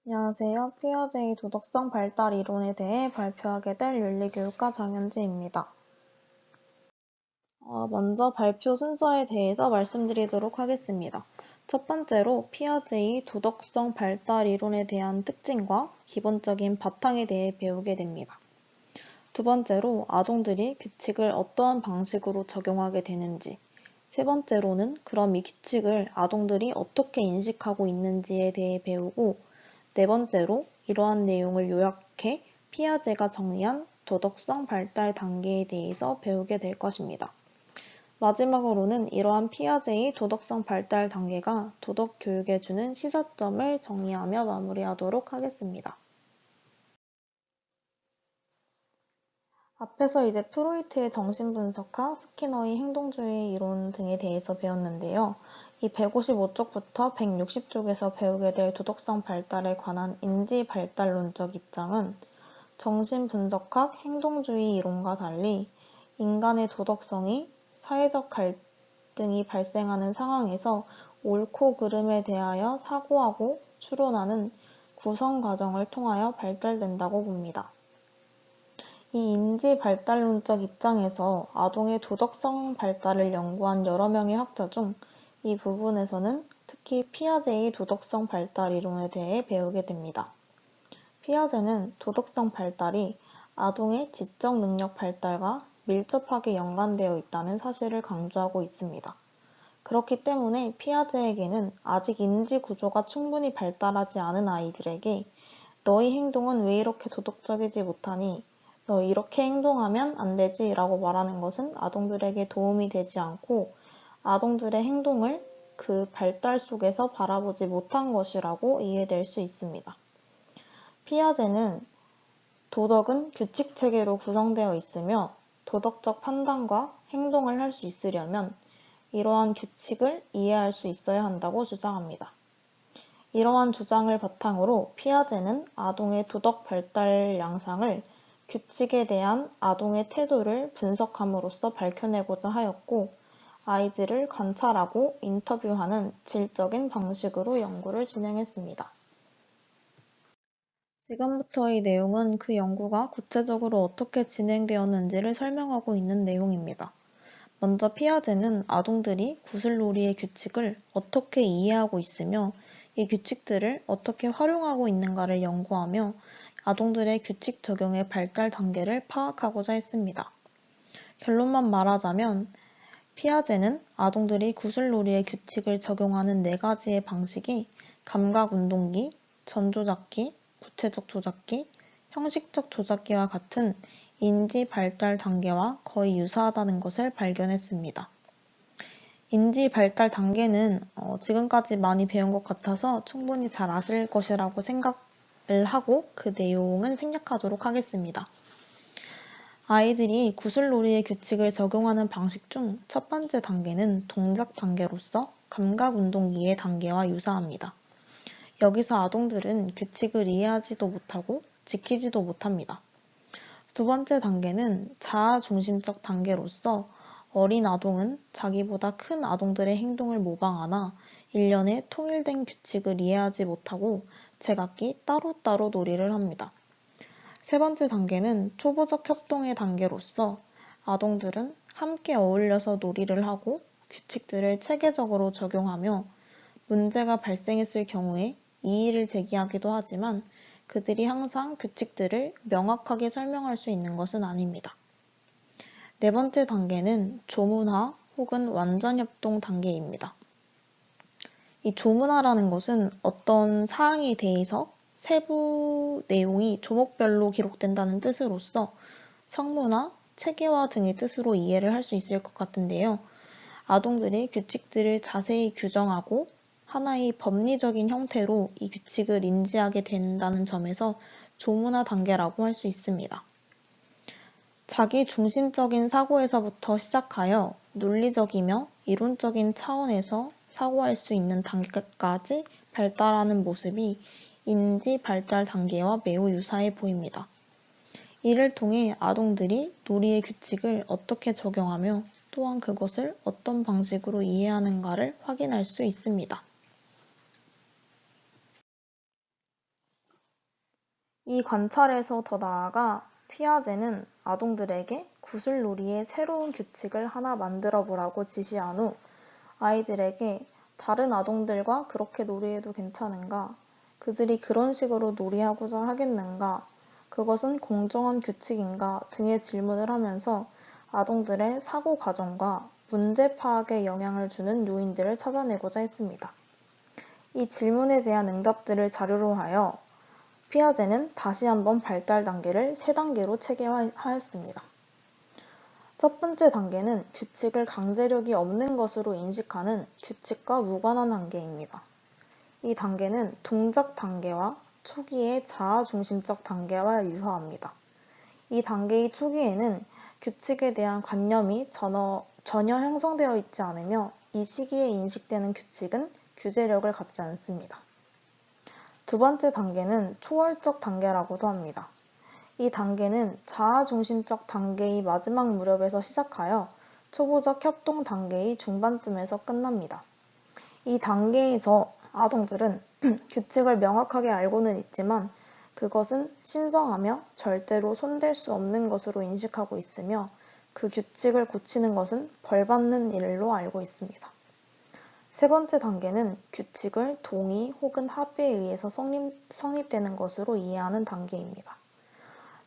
안녕하세요. 피어제이 도덕성 발달 이론에 대해 발표하게 될 윤리교육과 장현지입니다. 먼저 발표 순서에 대해서 말씀드리도록 하겠습니다. 첫 번째로 피어제이 도덕성 발달 이론에 대한 특징과 기본적인 바탕에 대해 배우게 됩니다. 두 번째로 아동들이 규칙을 어떠한 방식으로 적용하게 되는지, 세 번째로는 그럼 이 규칙을 아동들이 어떻게 인식하고 있는지에 대해 배우고, 네 번째로 이러한 내용을 요약해 피아제가 정의한 도덕성 발달 단계에 대해서 배우게 될 것입니다. 마지막으로는 이러한 피아제의 도덕성 발달 단계가 도덕 교육에 주는 시사점을 정리하며 마무리하도록 하겠습니다. 앞에서 이제 프로이트의 정신분석학, 스키너의 행동주의 이론 등에 대해서 배웠는데요. 이 155쪽부터 160쪽에서 배우게 될 도덕성 발달에 관한 인지발달론적 입장은 정신분석학, 행동주의 이론과 달리 인간의 도덕성이 사회적 갈등이 발생하는 상황에서 옳고 그름에 대하여 사고하고 추론하는 구성 과정을 통하여 발달된다고 봅니다. 이 인지발달론적 입장에서 아동의 도덕성 발달을 연구한 여러 명의 학자 중 이 부분에서는 특히 피아제의 도덕성 발달 이론에 대해 배우게 됩니다. 피아제는 도덕성 발달이 아동의 지적 능력 발달과 밀접하게 연관되어 있다는 사실을 강조하고 있습니다. 그렇기 때문에 피아제에게는 아직 인지 구조가 충분히 발달하지 않은 아이들에게 너희 행동은 왜 이렇게 도덕적이지 못하니? 너 이렇게 행동하면 안 되지 라고 말하는 것은 아동들에게 도움이 되지 않고 아동들의 행동을 그 발달 속에서 바라보지 못한 것이라고 이해될 수 있습니다. 피아제는 도덕은 규칙 체계로 구성되어 있으며 도덕적 판단과 행동을 할 수 있으려면 이러한 규칙을 이해할 수 있어야 한다고 주장합니다. 이러한 주장을 바탕으로 피아제는 아동의 도덕 발달 양상을 규칙에 대한 아동의 태도를 분석함으로써 밝혀내고자 하였고, 아이들을 관찰하고 인터뷰하는 질적인 방식으로 연구를 진행했습니다. 지금부터의 내용은 그 연구가 구체적으로 어떻게 진행되었는지를 설명하고 있는 내용입니다. 먼저 피아제는 아동들이 구슬놀이의 규칙을 어떻게 이해하고 있으며 이 규칙들을 어떻게 활용하고 있는가를 연구하며 아동들의 규칙 적용의 발달 단계를 파악하고자 했습니다. 결론만 말하자면 피아제는 아동들이 구슬놀이의 규칙을 적용하는 4가지의 방식이 감각운동기, 전조작기, 구체적 조작기, 형식적 조작기와 같은 인지 발달 단계와 거의 유사하다는 것을 발견했습니다. 인지 발달 단계는 지금까지 많이 배운 것 같아서 충분히 잘 아실 것이라고 생각을 하고 그 내용은 생략하도록 하겠습니다. 아이들이 구슬놀이의 규칙을 적용하는 방식 중 첫 번째 단계는 동작 단계로서 감각운동기의 단계와 유사합니다. 여기서 아동들은 규칙을 이해하지도 못하고 지키지도 못합니다. 두 번째 단계는 자아중심적 단계로서 어린 아동은 자기보다 큰 아동들의 행동을 모방하나 일련의 통일된 규칙을 이해하지 못하고 제각기 따로따로 놀이를 합니다. 세 번째 단계는 초보적 협동의 단계로서 아동들은 함께 어울려서 놀이를 하고 규칙들을 체계적으로 적용하며 문제가 발생했을 경우에 이의를 제기하기도 하지만 그들이 항상 규칙들을 명확하게 설명할 수 있는 것은 아닙니다. 네 번째 단계는 조문화 혹은 완전협동 단계입니다. 이 조문화라는 것은 어떤 사항에 대해서 세부 내용이 조목별로 기록된다는 뜻으로서 청문화, 체계화 등의 뜻으로 이해를 할 수 있을 것 같은데요. 아동들이 규칙들을 자세히 규정하고 하나의 법리적인 형태로 이 규칙을 인지하게 된다는 점에서 조문화 단계라고 할 수 있습니다. 자기 중심적인 사고에서부터 시작하여 논리적이며 이론적인 차원에서 사고할 수 있는 단계까지 발달하는 모습이 인지 발달 단계와 매우 유사해 보입니다. 이를 통해 아동들이 놀이의 규칙을 어떻게 적용하며 또한 그것을 어떤 방식으로 이해하는가를 확인할 수 있습니다. 이 관찰에서 더 나아가 피아제는 아동들에게 구슬놀이의 새로운 규칙을 하나 만들어 보라고 지시한 후 아이들에게 다른 아동들과 그렇게 놀이해도 괜찮은가? 그들이 그런 식으로 놀이하고자 하겠는가? 그것은 공정한 규칙인가? 등의 질문을 하면서 아동들의 사고 과정과 문제 파악에 영향을 주는 요인들을 찾아내고자 했습니다. 이 질문에 대한 응답들을 자료로 하여 피아제는 다시 한번 발달 단계를 3단계로 체계화하였습니다. 첫 번째 단계는 규칙을 강제력이 없는 것으로 인식하는 규칙과 무관한 단계입니다. 이 단계는 동작 단계와 초기의 자아 중심적 단계와 유사합니다. 이 단계의 초기에는 규칙에 대한 관념이 전혀 형성되어 있지 않으며 이 시기에 인식되는 규칙은 규제력을 갖지 않습니다. 두 번째 단계는 초월적 단계라고도 합니다. 이 단계는 자아중심적 단계의 마지막 무렵에서 시작하여 초보적 협동 단계의 중반쯤에서 끝납니다. 이 단계에서 아동들은 규칙을 명확하게 알고는 있지만 그것은 신성하며 절대로 손댈 수 없는 것으로 인식하고 있으며 그 규칙을 고치는 것은 벌받는 일로 알고 있습니다. 세 번째 단계는 규칙을 동의 혹은 합의에 의해서 성립되는 것으로 이해하는 단계입니다.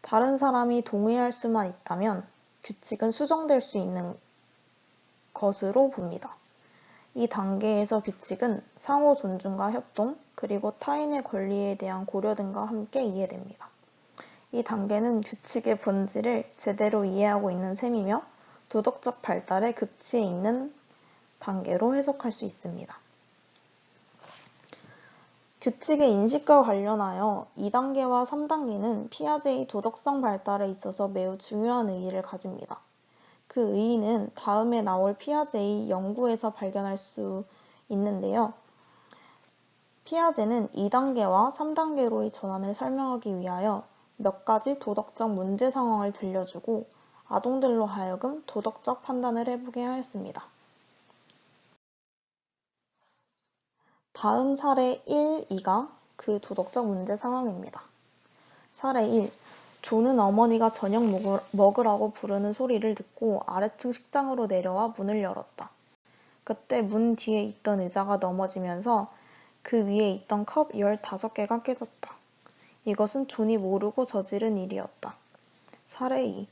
다른 사람이 동의할 수만 있다면 규칙은 수정될 수 있는 것으로 봅니다. 이 단계에서 규칙은 상호 존중과 협동, 그리고 타인의 권리에 대한 고려 등과 함께 이해됩니다. 이 단계는 규칙의 본질을 제대로 이해하고 있는 셈이며 도덕적 발달의 극치에 있는 단계로 해석할 수 있습니다. 규칙의 인식과 관련하여 2단계와 3단계는 피아제의 도덕성 발달에 있어서 매우 중요한 의의를 가집니다. 그 의의는 다음에 나올 피아제의 연구에서 발견할 수 있는데요. 피아제는 2단계와 3단계로의 전환을 설명하기 위하여 몇 가지 도덕적 문제 상황을 들려주고 아동들로 하여금 도덕적 판단을 해보게 하였습니다. 다음 사례 1, 2가 그 도덕적 문제 상황입니다. 사례 1. 조는 어머니가 저녁 먹으라고 부르는 소리를 듣고 아래층 식당으로 내려와 문을 열었다. 그때 문 뒤에 있던 의자가 넘어지면서 그 위에 있던 컵 15개가 깨졌다. 이것은 존이 모르고 저지른 일이었다. 사례 2.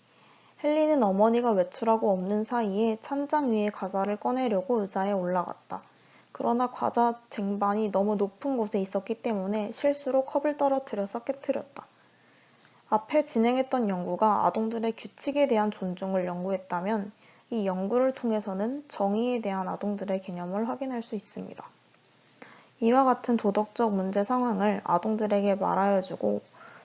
헨리는 어머니가 외출하고 없는 사이에 찬장 위에 과자를 꺼내려고 의자에 올라갔다. 그러나 과자 쟁반이 너무 높은 곳에 있었기 때문에 실수로 컵을 떨어뜨려서 깨뜨렸다. 앞에 진행했던 연구가 아동들의 규칙에 대한 존중을 연구했다면 이 연구를 통해서는 정의에 대한 아동들의 개념을 확인할 수 있습니다. 이와 같은 도덕적 문제 상황을 아동들에게 말하여주고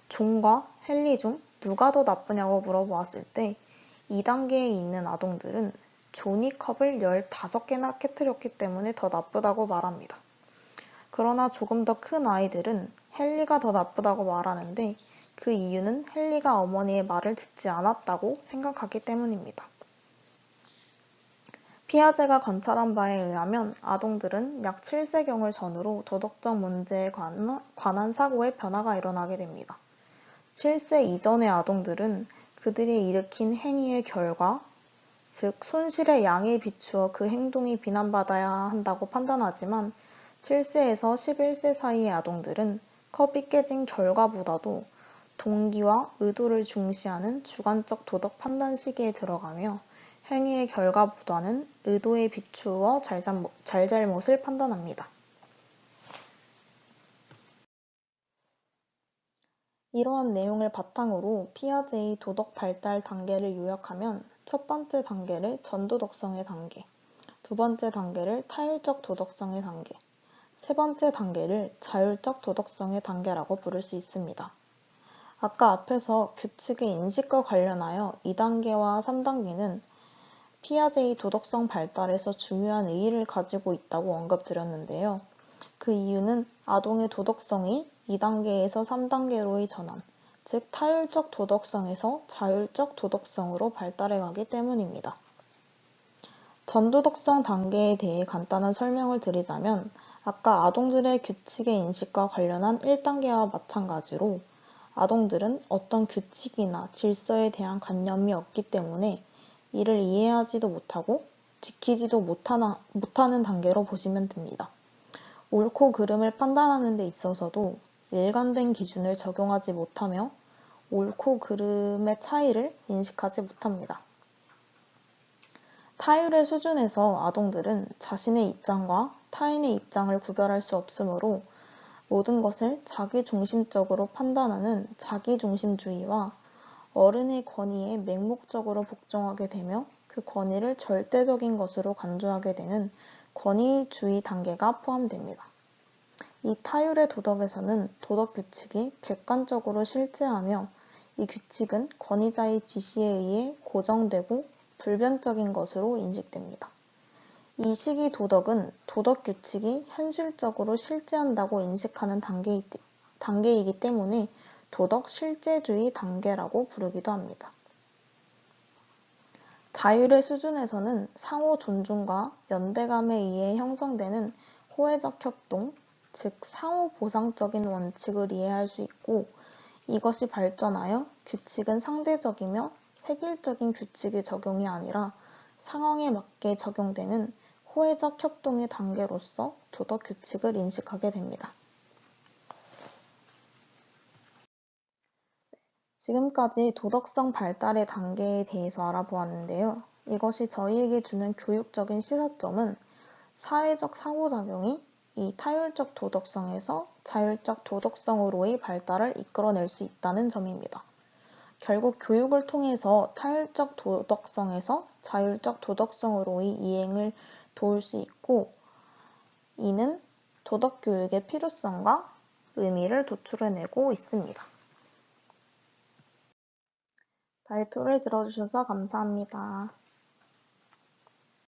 존과 헨리 중 누가 더 나쁘냐고 물어보았을 때 2단계에 있는 아동들은 존이 컵을 15개나 깨뜨렸기 때문에 더 나쁘다고 말합니다. 그러나 조금 더 큰 아이들은 헨리가 더 나쁘다고 말하는데 그 이유는 헨리가 어머니의 말을 듣지 않았다고 생각하기 때문입니다. 피아제가 관찰한 바에 의하면 아동들은 약 7세경을 전후로 도덕적 문제에 관한 사고에 변화가 일어나게 됩니다. 7세 이전의 아동들은 그들이 일으킨 행위의 결과, 즉 손실의 양에 비추어 그 행동이 비난받아야 한다고 판단하지만 7세에서 11세 사이의 아동들은 컵이 깨진 결과보다도 동기와 의도를 중시하는 주관적 도덕 판단 시기에 들어가며 행위의 결과보다는 의도에 비추어 잘잘못을 판단합니다. 이러한 내용을 바탕으로 피아제의 도덕 발달 단계를 요약하면 첫 번째 단계를 전도덕성의 단계, 두 번째 단계를 타율적 도덕성의 단계, 세 번째 단계를 자율적 도덕성의 단계라고 부를 수 있습니다. 아까 앞에서 규칙의 인식과 관련하여 2단계와 3단계는 피아제의 도덕성 발달에서 중요한 의의를 가지고 있다고 언급드렸는데요. 그 이유는 아동의 도덕성이 2단계에서 3단계로의 전환, 즉 타율적 도덕성에서 자율적 도덕성으로 발달해가기 때문입니다. 전도덕성 단계에 대해 간단한 설명을 드리자면 아까 아동들의 규칙의 인식과 관련한 1단계와 마찬가지로 아동들은 어떤 규칙이나 질서에 대한 관념이 없기 때문에 이를 이해하지도 못하고 지키지도 못하는 단계로 보시면 됩니다. 옳고 그름을 판단하는 데 있어서도 일관된 기준을 적용하지 못하며 옳고 그름의 차이를 인식하지 못합니다. 타율의 수준에서 아동들은 자신의 입장과 타인의 입장을 구별할 수 없으므로 모든 것을 자기중심적으로 판단하는 자기중심주의와 어른의 권위에 맹목적으로 복종하게 되며 그 권위를 절대적인 것으로 간주하게 되는 권위주의 단계가 포함됩니다. 이 타율의 도덕에서는 도덕 규칙이 객관적으로 실제하며 이 규칙은 권위자의 지시에 의해 고정되고 불변적인 것으로 인식됩니다. 이 시기 도덕은 도덕 규칙이 현실적으로 실제한다고 인식하는 단계이기 때문에 도덕 실제주의 단계라고 부르기도 합니다. 자율의 수준에서는 상호 존중과 연대감에 의해 형성되는 호혜적 협동, 즉 상호 보상적인 원칙을 이해할 수 있고 이것이 발전하여 규칙은 상대적이며 획일적인 규칙의 적용이 아니라 상황에 맞게 적용되는 호혜적 협동의 단계로서 도덕 규칙을 인식하게 됩니다. 지금까지 도덕성 발달의 단계에 대해서 알아보았는데요. 이것이 저희에게 주는 교육적인 시사점은 사회적 상호작용이 이 타율적 도덕성에서 자율적 도덕성으로의 발달을 이끌어낼 수 있다는 점입니다. 결국 교육을 통해서 타율적 도덕성에서 자율적 도덕성으로의 이행을 도울 수 있고 이는 도덕교육의 필요성과 의미를 도출해내고 있습니다. 발표를 들어주셔서 감사합니다.